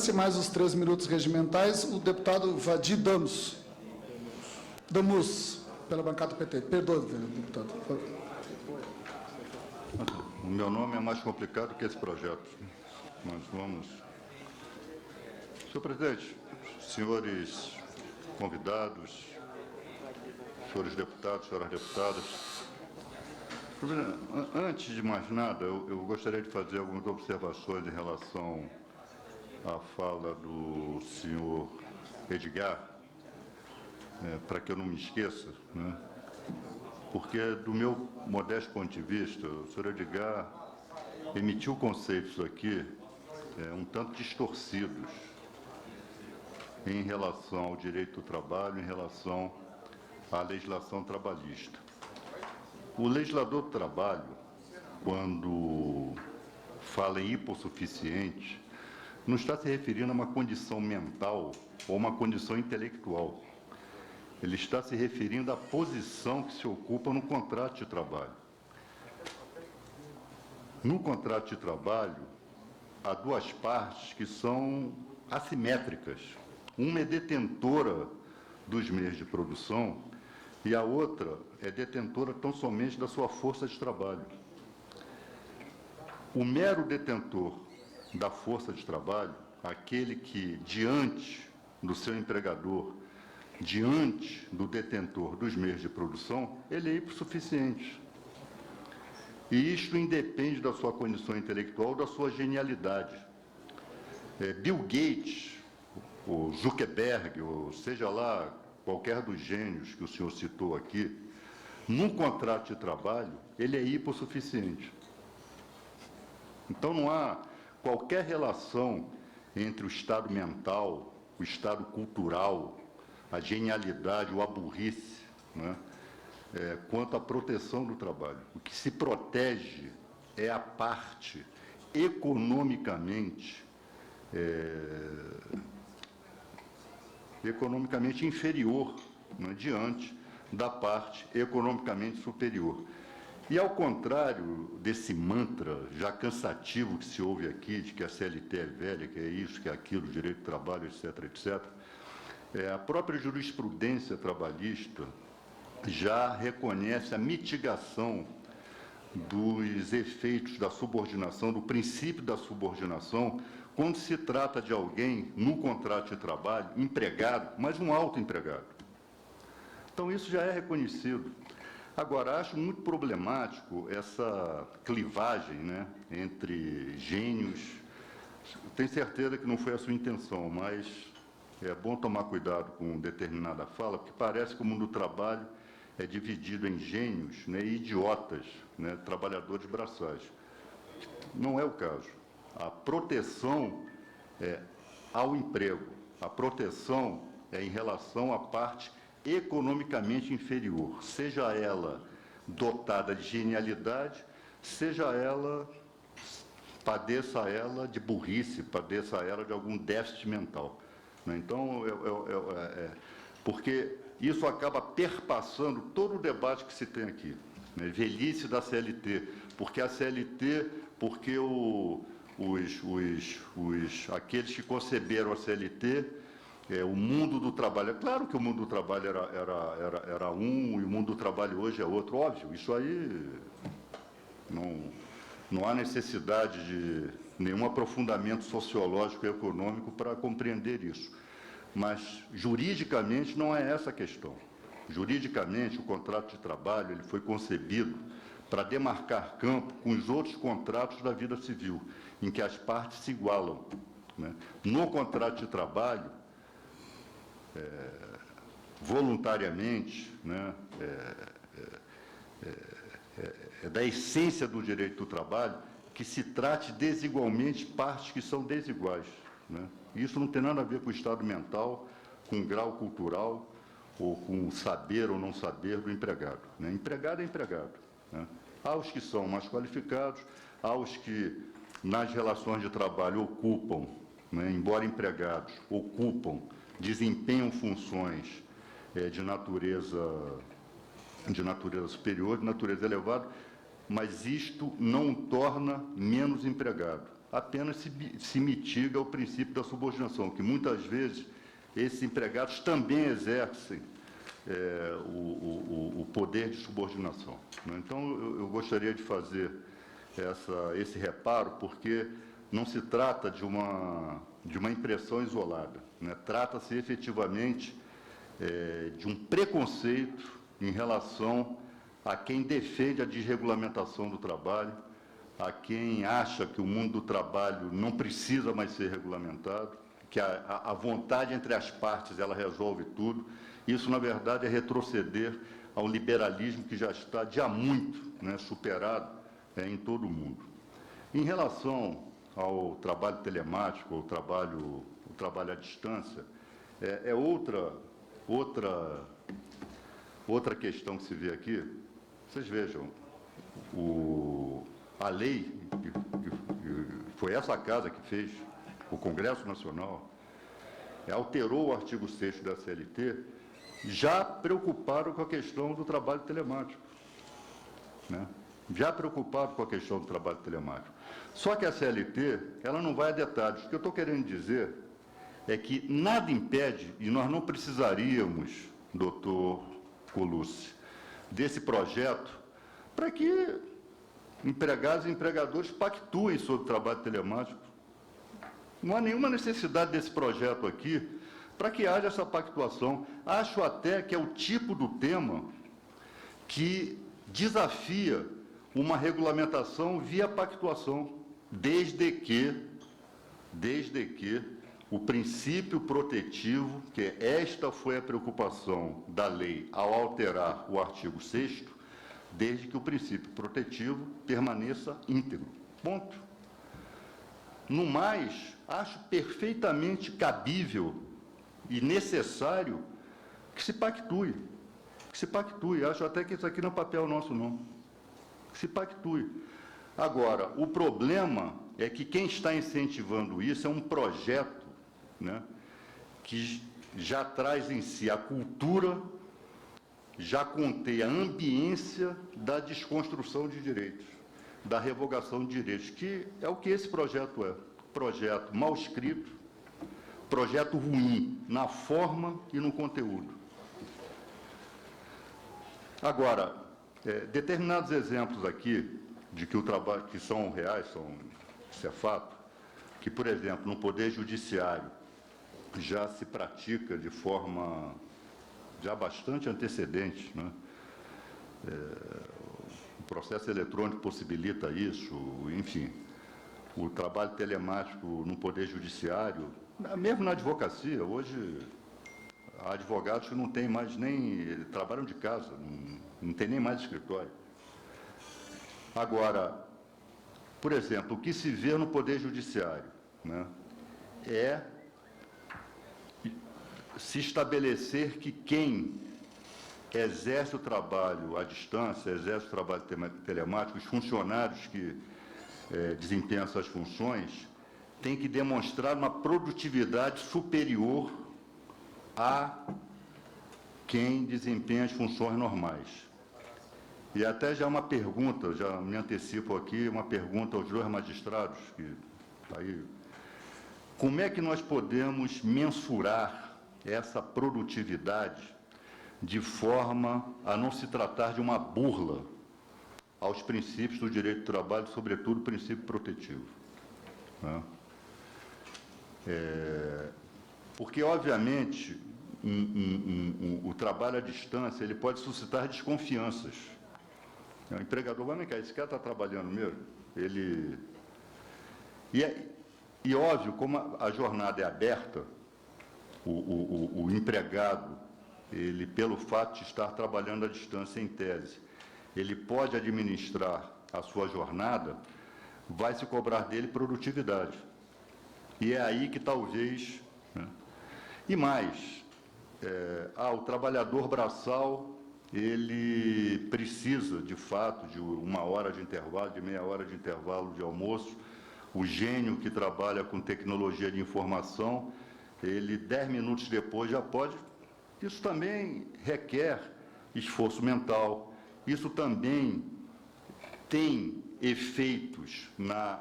permanece mais os 3 minutos regimentais. O deputado Vadir Damus, pela bancada do PT. Perdoe, deputado. O meu nome é mais complicado que esse projeto. Mas vamos... Senhor presidente, senhores convidados, senhores deputados, senhoras deputadas, antes de mais nada, eu gostaria de fazer algumas observações em relação à fala do senhor Edgar, para que eu não me esqueça, né? Porque, do meu modesto ponto de vista, o senhor Edgar emitiu conceitos aqui um tanto distorcidos em relação ao direito do trabalho, em relação à legislação trabalhista. O legislador do trabalho, quando fala em hipossuficiente, não está se referindo a uma condição mental ou uma condição intelectual. Ele está se referindo à posição que se ocupa no contrato de trabalho. No contrato de trabalho, há duas partes que são assimétricas. Uma é detentora dos meios de produção e a outra é detentora tão somente da sua força de trabalho. O mero detentor da força de trabalho, aquele que, diante do seu empregador, diante do detentor dos meios de produção, ele é hipossuficiente. E isto independe da sua condição intelectual, da sua genialidade. Bill Gates, o Zuckerberg, ou seja lá, qualquer dos gênios que o senhor citou aqui, num contrato de trabalho, ele é hipossuficiente. Então, não há qualquer relação entre o estado mental, o estado cultural, a genialidade ou a burrice, né, quanto à proteção do trabalho. O que se protege é a parte economicamente inferior, né, diante da parte economicamente superior. E, ao contrário desse mantra já cansativo que se ouve aqui, de que a CLT é velha, que é isso, que é aquilo, direito do trabalho, etc., etc., a própria jurisprudência trabalhista já reconhece a mitigação dos efeitos da subordinação, do princípio da subordinação, quando se trata de alguém, no contrato de trabalho, empregado, mas um autoempregado. Então, isso já é reconhecido. Agora, acho muito problemático essa clivagem, né, entre gênios. Tenho certeza que não foi a sua intenção, mas é bom tomar cuidado com determinada fala, porque parece que o mundo do trabalho é dividido em gênios, né, e idiotas, né, trabalhadores braçais. Não é o caso. A proteção é ao emprego, a proteção é em relação à parte economicamente inferior, seja ela dotada de genialidade, seja ela, padeça ela de burrice, padeça ela de algum déficit mental. Então, porque isso acaba perpassando todo o debate que se tem aqui, né? Velhice da CLT, porque a CLT, porque aqueles que conceberam a CLT, o mundo do trabalho, é claro que o mundo do trabalho era um e o mundo do trabalho hoje é outro, óbvio, isso aí não há necessidade de nenhum aprofundamento sociológico e econômico para compreender isso. Mas, juridicamente, não é essa a questão. Juridicamente, o contrato de trabalho ele foi concebido para demarcar campo com os outros contratos da vida civil, em que as partes se igualam, né? No contrato de trabalho, voluntariamente, né, é da essência do direito do trabalho que se trate desigualmente partes que são desiguais, né? Isso não tem nada a ver com o estado mental, com o grau cultural, ou com o saber ou não saber do empregado, né? Empregado é empregado, né? Há os que são mais qualificados, há os que, nas relações de trabalho, ocupam, né, embora empregados, ocupam, desempenham funções de natureza superior, de natureza elevada, mas isto não o torna menos empregado. apenas se mitiga o princípio da subordinação, que muitas vezes esses empregados também exercem o poder de subordinação, né? Então, eu gostaria de fazer esse reparo, porque não se trata de uma impressão isolada, né? Trata-se efetivamente de um preconceito em relação a quem defende a desregulamentação do trabalho, a quem acha que o mundo do trabalho não precisa mais ser regulamentado, que a vontade entre as partes ela resolve tudo. Isso, na verdade, é retroceder ao liberalismo que já está, de há muito, né, superado em todo o mundo. Em relação ao trabalho telemático, o trabalho à distância, outra questão que se vê aqui. Vocês vejam, a lei, que foi essa casa que fez, o Congresso Nacional, alterou o artigo 6º da CLT, já preocupado com a questão do trabalho telemático, né? Já preocupado com a questão do trabalho telemático. Só que a CLT, ela não vai a detalhes. O que eu estou querendo dizer é que nada impede, e nós não precisaríamos, doutor Colucci, desse projeto para que empregados e empregadores pactuem sobre o trabalho telemático. Não há nenhuma necessidade desse projeto aqui para que haja essa pactuação. Acho até que é o tipo do tema que desafia uma regulamentação via pactuação, desde que o princípio protetivo, que esta foi a preocupação da lei ao alterar o artigo 6º, desde que o princípio protetivo permaneça íntegro. Ponto. No mais, acho perfeitamente cabível e necessário que se pactue. Acho até que isso aqui não é papel nosso, não. Que se pactue. Agora, o problema é que quem está incentivando isso é um projeto, né, que já traz em si a cultura, já contém a ambiência da desconstrução de direitos, da revogação de direitos, que é o que esse projeto é. Projeto mal escrito, projeto ruim na forma e no conteúdo. Agora, determinados exemplos aqui de que o trabalho, que são reais, isso é fato, que, por exemplo, no Poder Judiciário já se pratica de forma já bastante antecedente, né? O processo eletrônico possibilita isso, enfim. O trabalho telemático no Poder Judiciário, mesmo na advocacia, hoje há advogados que não têm mais nem, trabalham de casa, não tem nem mais escritório. Agora, por exemplo, o que se vê no Poder Judiciário, né, é se estabelecer que quem exerce o trabalho à distância, exerce o trabalho telemático, os funcionários que desempenham essas funções, têm que demonstrar uma produtividade superior a quem desempenha as funções normais. E até já uma pergunta, já me antecipo aqui, uma pergunta aos dois magistrados, que aí, como é que nós podemos mensurar essa produtividade de forma a não se tratar de uma burla aos princípios do direito do trabalho, sobretudo o princípio protetivo, né? Porque, obviamente, o trabalho à distância ele pode suscitar desconfianças. O empregador vai, esse cara está trabalhando mesmo? E óbvio, como a jornada é aberta, o empregado, ele, pelo fato de estar trabalhando à distância em tese, ele pode administrar a sua jornada, vai se cobrar dele produtividade. E é aí que talvez, né? E mais, o trabalhador braçal, ele precisa, de fato, de 1 hora de intervalo, de meia hora de intervalo de almoço. O gênio que trabalha com tecnologia de informação, ele 10 minutos depois já pode. Isso também requer esforço mental, isso também tem efeitos na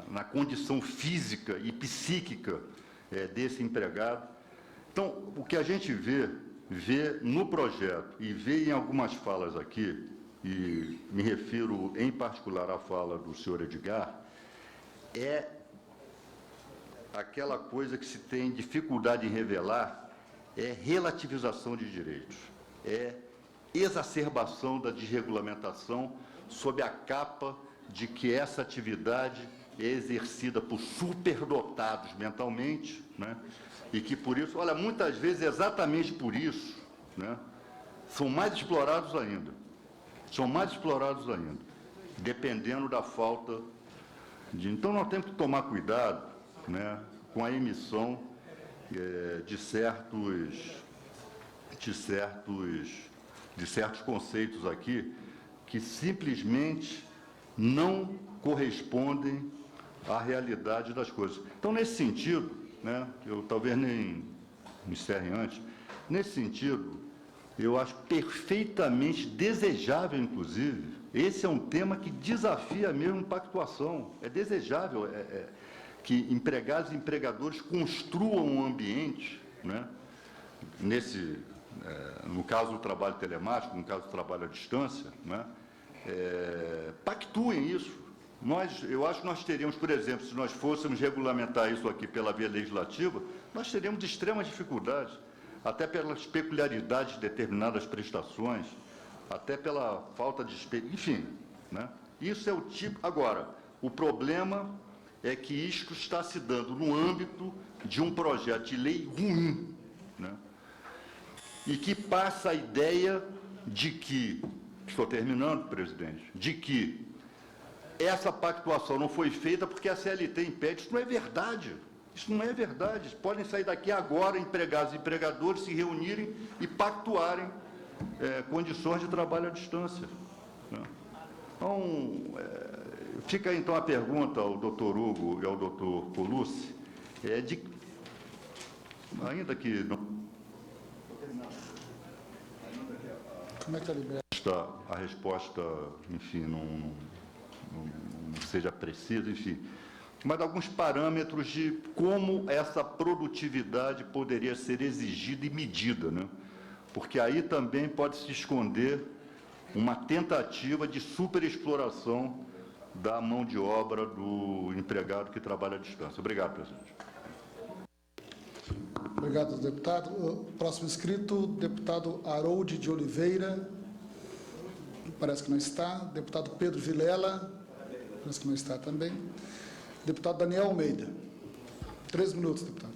na condição física e psíquica desse empregado. Então, o que a gente vê no projeto e vê em algumas falas aqui, e me refiro em particular à fala do senhor Edgar, é aquela coisa que se tem dificuldade em revelar, é relativização de direitos, é exacerbação da desregulamentação sob a capa de que essa atividade é exercida por superdotados mentalmente, né? E que por isso, olha, muitas vezes exatamente por isso, né, são mais explorados ainda, dependendo da falta de... Então, nós temos que tomar cuidado, né, com a emissão de certos conceitos aqui que simplesmente não correspondem à realidade das coisas. Então, nesse sentido, né, eu talvez nem me encerre antes, nesse sentido, eu acho perfeitamente desejável, inclusive, esse é um tema que desafia mesmo a pactuação, é desejável que empregados e empregadores construam um ambiente, né, no caso do trabalho telemático, no caso do trabalho à distância, né, pactuem isso. Eu acho que nós teríamos, por exemplo, se nós fôssemos regulamentar isso aqui pela via legislativa, nós teríamos extremas dificuldades, até pelas peculiaridades de determinadas prestações, até pela falta de experiência, enfim, né? Isso é o tipo... Agora, o problema é que isto está se dando no âmbito de um projeto de lei ruim, né? E que passa a ideia de que, estou terminando, presidente, de que essa pactuação não foi feita porque a CLT impede. Isso não é verdade. Isso não é verdade. Podem sair daqui agora, empregados e empregadores, se reunirem e pactuarem condições de trabalho à distância, né? Então, fica aí, então, a pergunta ao doutor Hugo e ao doutor Colucci, ainda que não... Como é que está liberado? A resposta, enfim, não seja precisa, enfim, mas alguns parâmetros de como essa produtividade poderia ser exigida e medida, né? Porque aí também pode se esconder uma tentativa de superexploração da mão de obra do empregado que trabalha à distância. Obrigado, presidente. Obrigado, deputado. O próximo inscrito, deputado Harold de Oliveira. Parece que não está. Deputado Pedro Vilela. Parece que não está também. Deputado Daniel Almeida. 3 minutos, deputado.